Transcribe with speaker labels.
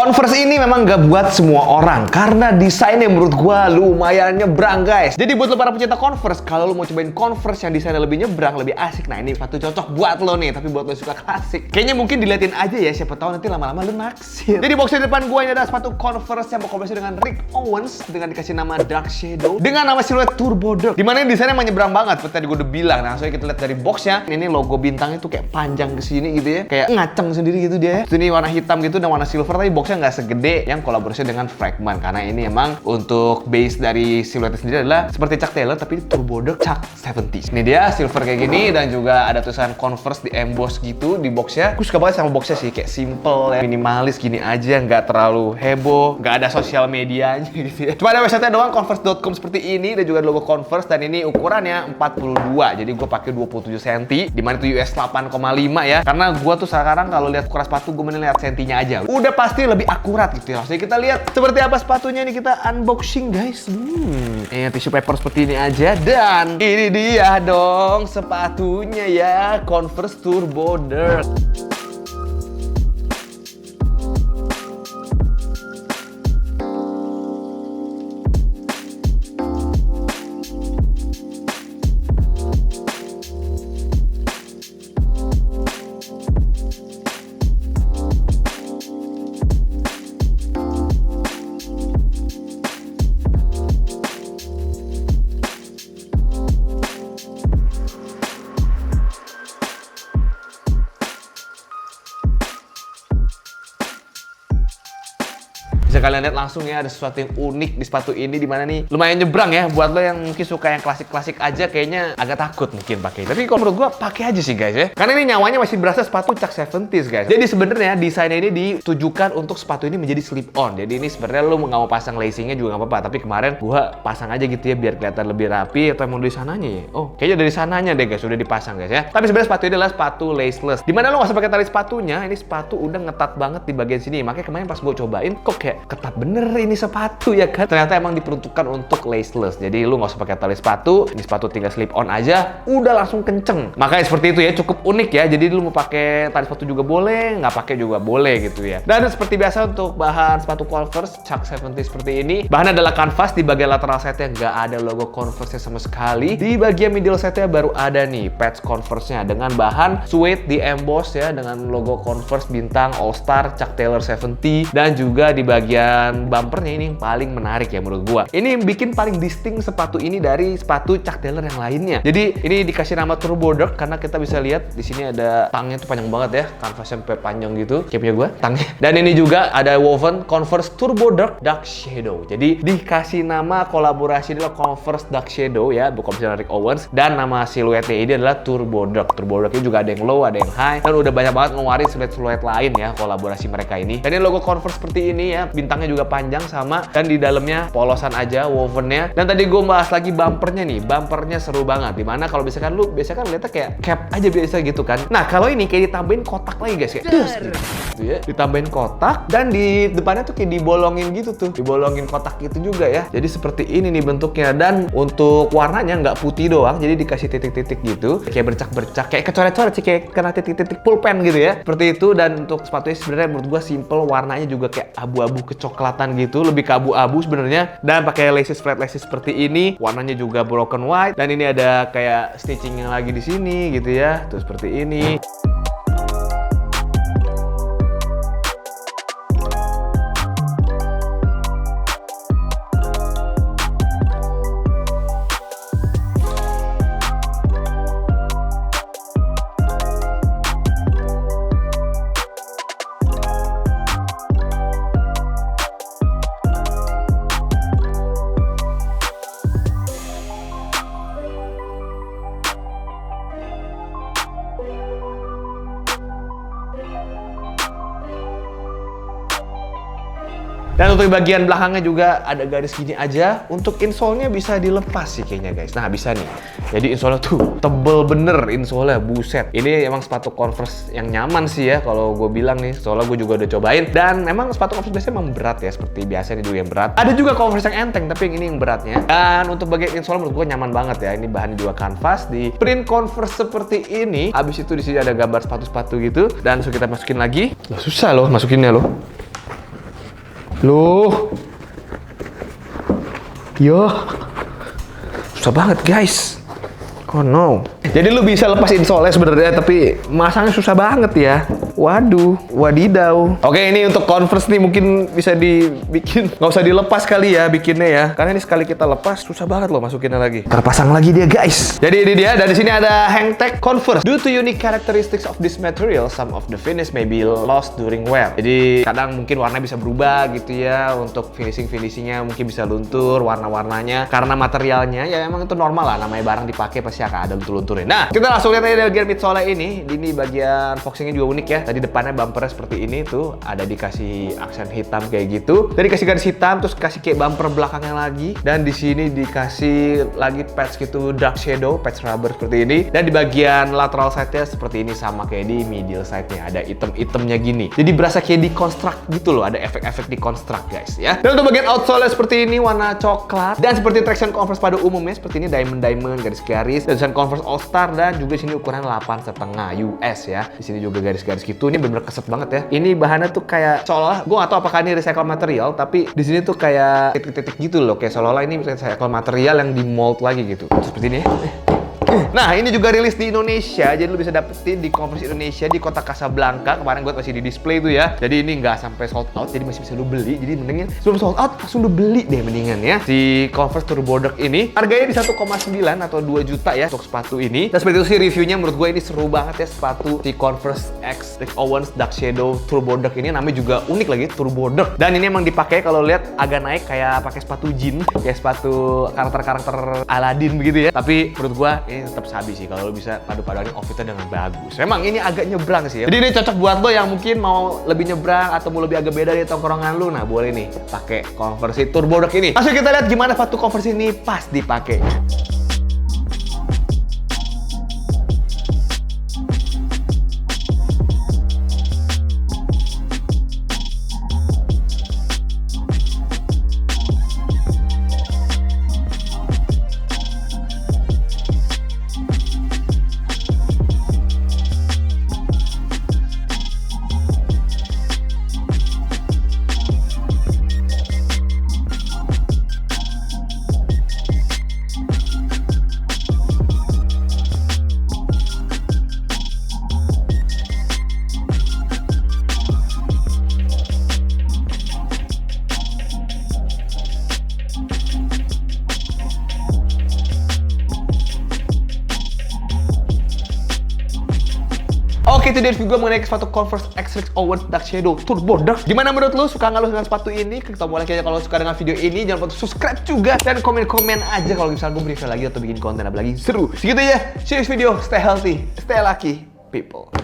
Speaker 1: Converse ini memang gak buat semua orang karena desainnya menurut gua lumayan nyebrang guys. Jadi buat lo para pecinta Converse, kalau lo mau cobain Converse yang desainnya lebih nyebrang, lebih asik, nah ini sepatu cocok buat lo nih. Tapi buat lo suka klasik, kayaknya mungkin diliatin aja ya, siapa tahu nanti lama-lama lo naksir. Jadi box di depan gua ini ada sepatu Converse yang berkolaborasi dengan Rick Owens dengan dikasih nama Dark Shadow dengan nama siluet Turbo Dark. Dimana desainnya menyebrang banget, seperti tadi gua udah bilang. Nah, soalnya kita lihat dari boxnya, ini logo bintangnya tuh kayak panjang ke sini gitu ya, kayak ngaceng sendiri gitu dia. Terus ini warna hitam gitu dan warna silver, tapi boxnya nggak segede yang kolaborasi dengan Fragment karena ini emang untuk base dari siluetnya sendiri adalah seperti Chuck Taylor tapi Turbo Dark Chuck 70s. Ini dia silver kayak gini dan juga ada tulisan Converse di emboss gitu di boxnya. Aku suka banget sama boxnya sih, kayak simple ya, minimalis gini aja, nggak terlalu heboh, nggak ada sosial medianya gitu ya. Cuma ada website-nya doang, converse.com seperti ini, dan juga ada logo Converse, dan ini ukurannya 42, jadi gue pakai 27 cm, dimana itu US 8,5 ya, karena gue tuh sekarang kalau lihat ukuran sepatu gue mending lihat sentinya aja, udah pasti lebih akurat gitu ya. Langsung kita lihat seperti apa sepatunya, ini kita unboxing guys. Tisu paper seperti ini aja, dan ini dia dong sepatunya ya, Converse Turbo Dark. Bisa kalian lihat langsung ya, ada sesuatu yang unik di sepatu ini, dimana nih lumayan nyebrang ya buat lo yang mungkin suka yang klasik-klasik aja, kayaknya agak takut mungkin pakai. Tapi kalau menurut gua pakai aja sih guys ya, karena ini nyawanya masih berasa sepatu Chuck 70s guys. Jadi sebenarnya desainnya ini ditujukan untuk sepatu ini menjadi slip on. Jadi ini sebenarnya lo nggak mau pasang lacingnya juga nggak apa-apa, tapi kemarin gua pasang aja gitu ya biar kelihatan lebih rapi. Atau emang dari sananya ya? Oh, kayaknya dari sananya deh guys, udah dipasang guys ya. Tapi sebenarnya sepatu ini adalah sepatu laceless, dimana lo nggak usah pakai tali sepatunya. Ini sepatu udah ngetat banget di bagian sini. Makanya kemarin pas gua cobain, kok kayak ketat bener ini sepatu ya kan. Ternyata emang diperuntukkan untuk laceless, jadi lu nggak usah pakai tali sepatu. Ini sepatu tinggal slip on aja udah langsung kenceng. Makanya seperti itu ya, cukup unik ya. Jadi lu mau pakai tali sepatu juga boleh, nggak pakai juga boleh gitu ya. Dan seperti biasa untuk bahan sepatu Converse Chuck 70 seperti ini, bahan adalah kanvas. Di bagian lateral setnya nggak ada logo Converse sama sekali. Di bagian middle setnya baru ada nih patch Converse-nya dengan bahan suede di emboss ya, dengan logo Converse bintang All Star Chuck Taylor 70. Dan juga di bagian bumpernya ini yang paling menarik ya menurut gua. Ini yang bikin paling distinct sepatu ini dari sepatu Chuck Taylor yang lainnya. Jadi ini dikasih nama Turbo Dark karena kita bisa lihat di sini ada tangnya tuh panjang banget ya, kanvasnya sampai panjang gitu, kayak punya gua tangnya. Dan ini juga ada woven Converse Turbo Dark Dark Shadow. Jadi dikasih nama kolaborasi adalah Converse Dark Shadow ya, bukan misalnya Rick Owens, dan nama siluetnya ini adalah Turbo Dark. Turbo Dark ini juga ada yang low, ada yang high, dan udah banyak banget ngeluarin siluet-siluet lain ya kolaborasi mereka ini. Dan ini logo Converse seperti ini ya, bintangnya juga panjang sama, dan di dalamnya polosan aja wovennya. Dan tadi gue bahas lagi bumpernya nih, bumpernya seru banget, dimana kalau misalkan lu biasa kan lihatnya kayak cap aja biasa gitu kan. Nah kalau ini kayak ditambahin kotak lagi guys, kayak gitu ya, ditambahin kotak, dan di depannya tuh kayak dibolongin gitu tuh, dibolongin kotak gitu juga ya. Jadi seperti ini nih bentuknya, dan untuk warnanya nggak putih doang, jadi dikasih titik-titik gitu, kayak bercak-bercak, kayak kecoret-coret sih, kayak kena titik-titik pulpen gitu ya, seperti itu. Dan untuk sepatunya sebenarnya menurut gua simple, warnanya juga kayak abu-abu kecoklatan gitu, lebih ke abu-abu sebenarnya, dan pakai laces, flat laces seperti ini. Warnanya juga broken white, dan ini ada kayak stitching yang lagi di sini gitu ya, tuh seperti ini. Dan untuk bagian belakangnya juga ada garis gini aja. Untuk insole-nya bisa dilepas sih kayaknya guys. Nah bisa nih. Jadi insole-nya tuh tebel bener insole-nya, buset. Ini emang sepatu Converse yang nyaman sih ya kalau gue bilang nih. Soalnya gue juga udah cobain. Dan emang sepatu Converse biasanya emang berat ya. Seperti biasa ini juga yang berat. Ada juga Converse yang enteng, tapi yang ini yang beratnya. Dan untuk bagian insole menurut gue nyaman banget ya. Ini bahannya juga kanvas, di print Converse seperti ini. Abis itu di sini ada gambar sepatu-sepatu gitu. Dan langsung kita masukin lagi. Loh, susah loh masukinnya loh. Loh. Yo. Susah banget, guys. Oh no. Jadi lu bisa lepas insole sebenarnya, tapi masangnya susah banget ya. Waduh, wadidaw. Oke, ini untuk Converse nih mungkin bisa dibikin, nggak usah dilepas kali ya bikinnya ya. Karena ini sekali kita lepas susah banget loh masukinnya lagi. Terpasang lagi dia, guys. Jadi ini dia, dan di sini ada hang tag Converse. Due to unique characteristics of this material, some of the finish may be lost during wear. Jadi kadang mungkin warna bisa berubah gitu ya. Untuk finishingnya mungkin bisa luntur warna-warnanya karena materialnya ya emang itu normal lah. Namanya barang dipakai pasti akan ada luntur-lunturnya. Nah, kita langsung lihat aja bagian midsole ini. Ini bagian foxingnya juga unik ya. Tadi depannya bumpernya seperti ini tuh, ada dikasih aksen hitam kayak gitu. Dan dikasih garis hitam, terus kasih kayak bumper belakangnya lagi. Dan di sini dikasih lagi patch gitu dark shadow, patch rubber seperti ini. Dan di bagian lateral side-nya seperti ini sama kayak di middle side-nya, ada item-itemnya gini. Jadi berasa kayak di construct gitu loh, ada efek-efek di construct guys ya. Dan untuk bagian outsole seperti ini warna coklat. Dan seperti traction Converse pada umumnya seperti ini diamond garis-garis. Dan desain Converse All Star, dan juga sini ukuran 8,5 US ya. Di sini juga garis-garis gitu. Ini bener-bener keset banget ya. Ini bahannya tuh kayak seolah, gue gak tahu apakah ini recycle material, tapi di sini tuh kayak titik-titik gitu loh, kayak seolah-olah ini recycle material yang di mold lagi gitu. Seperti ini ya. Nah, ini juga rilis di Indonesia, jadi lu bisa dapetin di Converse Indonesia di kota Casablanca. Kemarin gue masih di display tuh ya. Jadi ini nggak sampai sold out, jadi masih bisa lu beli. Jadi mendingan sebelum sold out langsung lu beli deh mendingan ya. Si Converse Turbo Dark ini harganya di 1,9 atau 2 juta ya untuk sepatu ini. Dan seperti itu sih reviewnya, menurut gue ini seru banget ya sepatu si Converse X Rick Owens Dark Shadow Turbo Dark ini. Namanya juga unik lagi, Turbo Dark. Dan ini emang dipakai kalau lihat agak naik kayak pakai sepatu jean, kayak sepatu karakter-karakter Aladdin begitu ya. Tapi menurut gue ini tetap sabi sih kalau lo bisa padu-paduin outfitnya dengan bagus. Memang ini agak nyebrang sih ya. Jadi ini cocok buat lo yang mungkin mau lebih nyebrang atau mau lebih agak beda di tongkrongan lo. Nah, boleh nih pakai Converse Turbo Dark ini. Langsung kita lihat gimana sepatu Converse ini pas dipakai. Oke, itu dia review gue mengenai sepatu Converse X Rick Owens Dark Shadow Turbo Dark. Gimana menurut lo? Suka nggak lo dengan sepatu ini? Klik tombol like aja kalau suka dengan video ini. Jangan lupa untuk subscribe juga. Dan komen-komen aja kalau misalnya gue review lagi atau bikin konten apa lagi seru. Segitu ya. See you next video. Stay healthy, stay lucky, people.